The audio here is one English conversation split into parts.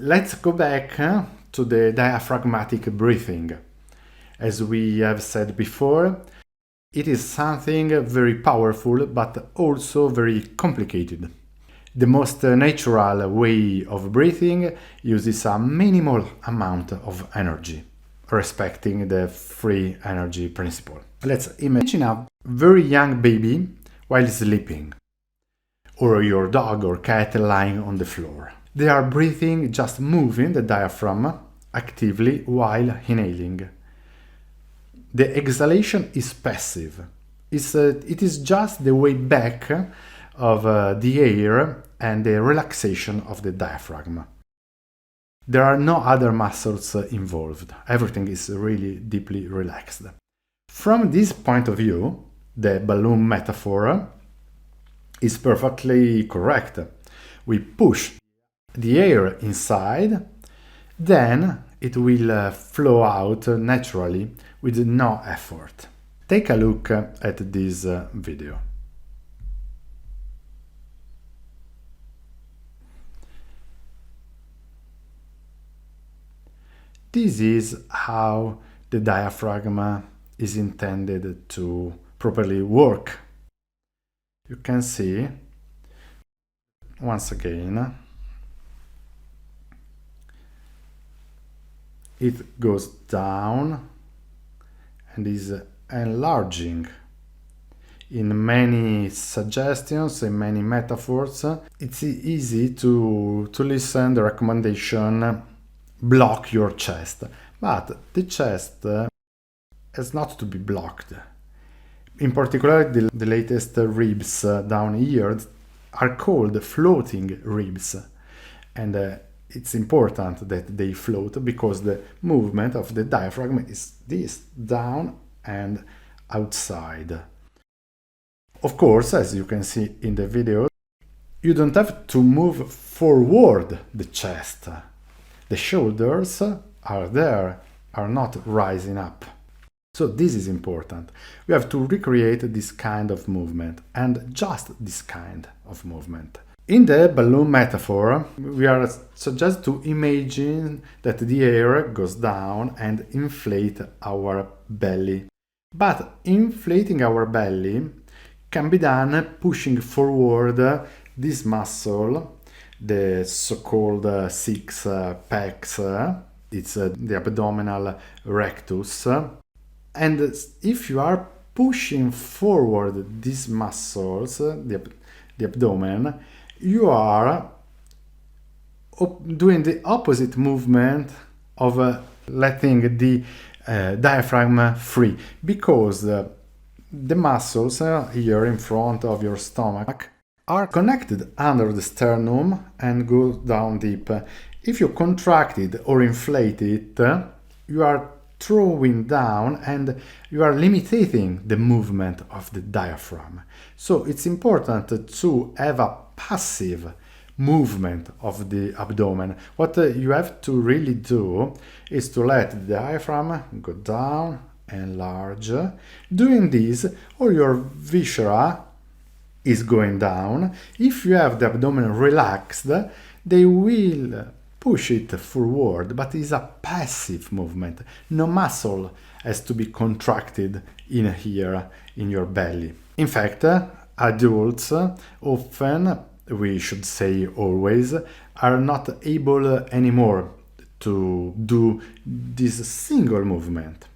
let's go back to the diaphragmatic breathing. As we have said before, it is something very powerful but also very complicated. The most natural way of breathing uses a minimal amount of energy, respecting the free energy principle. Let's imagine a very young baby while sleeping, or your dog or cat lying on the floor. They are breathing, just moving the diaphragm actively while inhaling. The exhalation is passive. It is just the way back of the air and the relaxation of the diaphragm. There are no other muscles involved. Everything is really deeply relaxed. From this point of view, the balloon metaphor is perfectly correct. We push the air inside, then it will flow out naturally with no effort. Take a look at this video. This is how the diaphragm is intended to properly work. You can see, once again, it goes down and is enlarging. In many suggestions, in many metaphors, it's easy to listen the recommendation, block your chest. But the chest has not to be blocked. In particular, the latest ribs down here are called floating ribs. And it's important that they float because the movement of the diaphragm is this, down and outside. Of course, as you can see in the video, you don't have to move forward the chest. The shoulders are there, are not rising up. So this is important. We have to recreate this kind of movement, and just this kind of movement. In the balloon metaphor, we are suggested to imagine that the air goes down and inflate our belly. But inflating our belly can be done pushing forward this muscle, the so-called six packs. It's the abdominal rectus. And if you are pushing forward these muscles, the abdomen, you are doing the opposite movement of letting the diaphragm free, because the muscles here in front of your stomach are connected under the sternum and go down deep. If you contract it or inflate it, you are throwing down and you are limiting the movement of the diaphragm. So it's important to have a passive movement of the abdomen. What you have to really do is to let the diaphragm go down, enlarge. Doing this, all your viscera is going down. If you have the abdomen relaxed, they will push it forward, but it's a passive movement. No muscle has to be contracted in here, in your belly. In fact, adults often, we should say always, are not able anymore to do this single movement.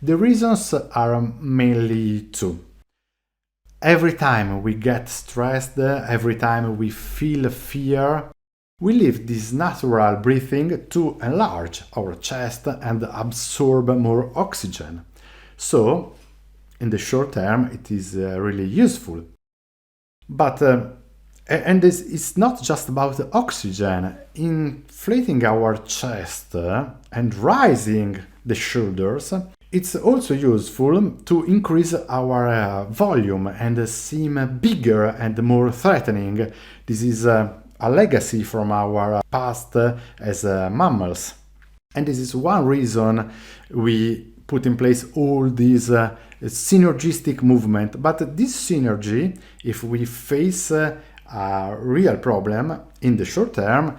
The reasons are mainly two. Every time we get stressed, every time we feel fear, we leave this natural breathing to enlarge our chest and absorb more oxygen. So, in the short term, it is really useful. But, and this is not just about oxygen. Inflating our chest and rising the shoulders, it's also useful to increase our volume and seem bigger and more threatening. This is a legacy from our past as mammals. And this is one reason we put in place all these synergistic movement. But this synergy, if we face a real problem in the short term,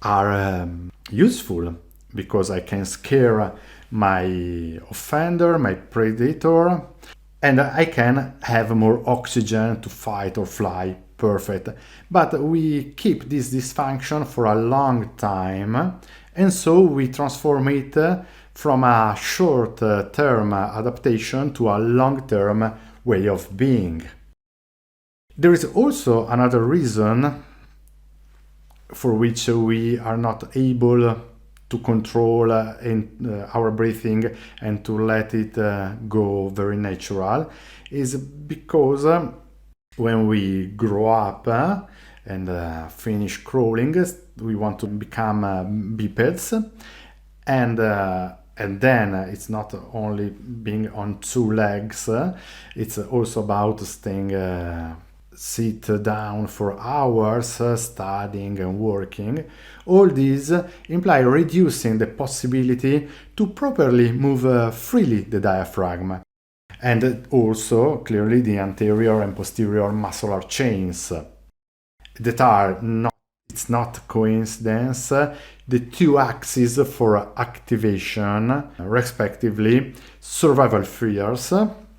are useful because I can scare my offender, my predator, and I can have more oxygen to fight or fly. Perfect. But we keep this dysfunction for a long time, and so we transform it from a short-term adaptation to a long-term way of being. There is also another reason for which we are not able to control our breathing and to let it go very natural, is because when we grow up and finish crawling, we want to become bipeds, and then it's not only being on two legs, it's also about staying sit down for hours, studying and working. All these imply reducing the possibility to properly move freely the diaphragm, and also clearly the anterior and posterior muscular chains that are not, it's not coincidence, the two axes for activation, respectively, survival fears,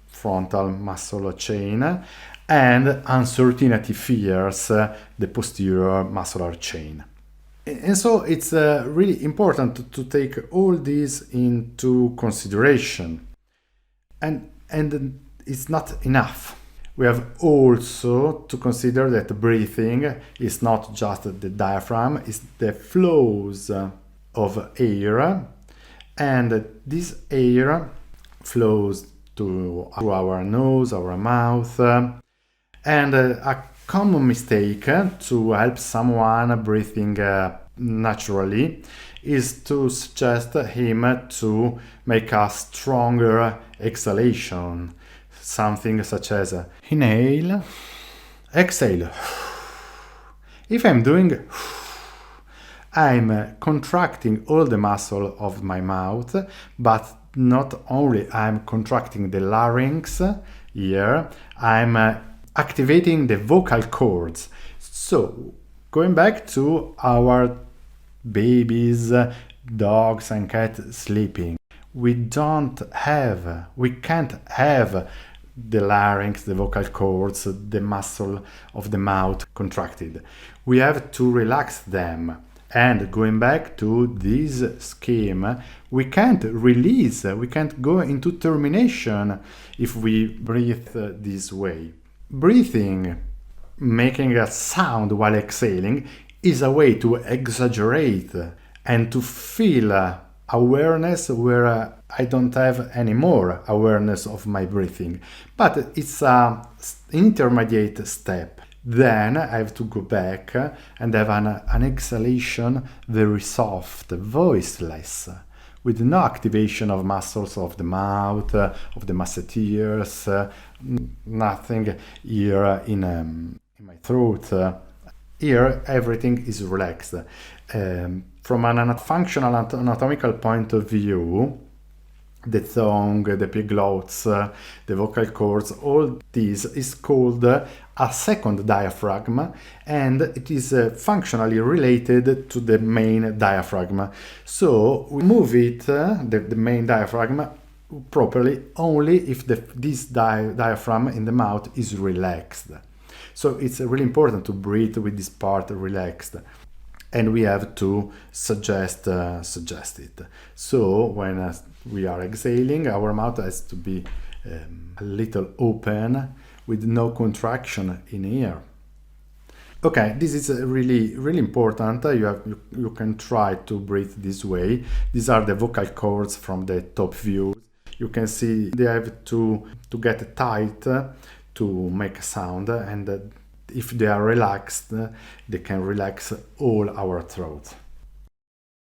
frontal muscular chain, and uncertainty fears, the posterior muscular chain. And so it's really important to take all these into consideration. And it's not enough. We have also to consider that breathing is not just the diaphragm, it's the flows of air, and this air flows through our nose, our mouth, and a common mistake to help someone breathing naturally is to suggest him to make a stronger exhalation, something such as inhale, exhale. If I'm doing, I'm contracting all the muscle of my mouth, but not only I'm contracting the larynx here, I'm activating the vocal cords. So, going back to our babies, dogs and cats sleeping, we can't have the larynx, the vocal cords, the muscle of the mouth contracted. We have to relax them. And going back to this scheme, we can't release, we can't go into termination if we breathe this way. Breathing, making a sound while exhaling, is a way to exaggerate and to feel awareness where I don't have any more awareness of my breathing. But it's an intermediate step. Then I have to go back and have an exhalation very soft, voiceless, with no activation of muscles of the mouth, of the masseteers, nothing here in my throat. Here everything is relaxed. From an functional anatomical point of view, the tongue, the epiglottis, the vocal cords, all this is called a second diaphragm, and it is functionally related to the main diaphragm. So we move it, the main diaphragm, properly only if this diaphragm in the mouth is relaxed. So it's really important to breathe with this part relaxed. And we have to suggest it. So when we are exhaling, our mouth has to be a little open with no contraction in here. Okay, this is really, really important. You can try to breathe this way. These are the vocal cords from the top view. You can see they have to get tight to make a sound, and if they are relaxed, they can relax all our throat.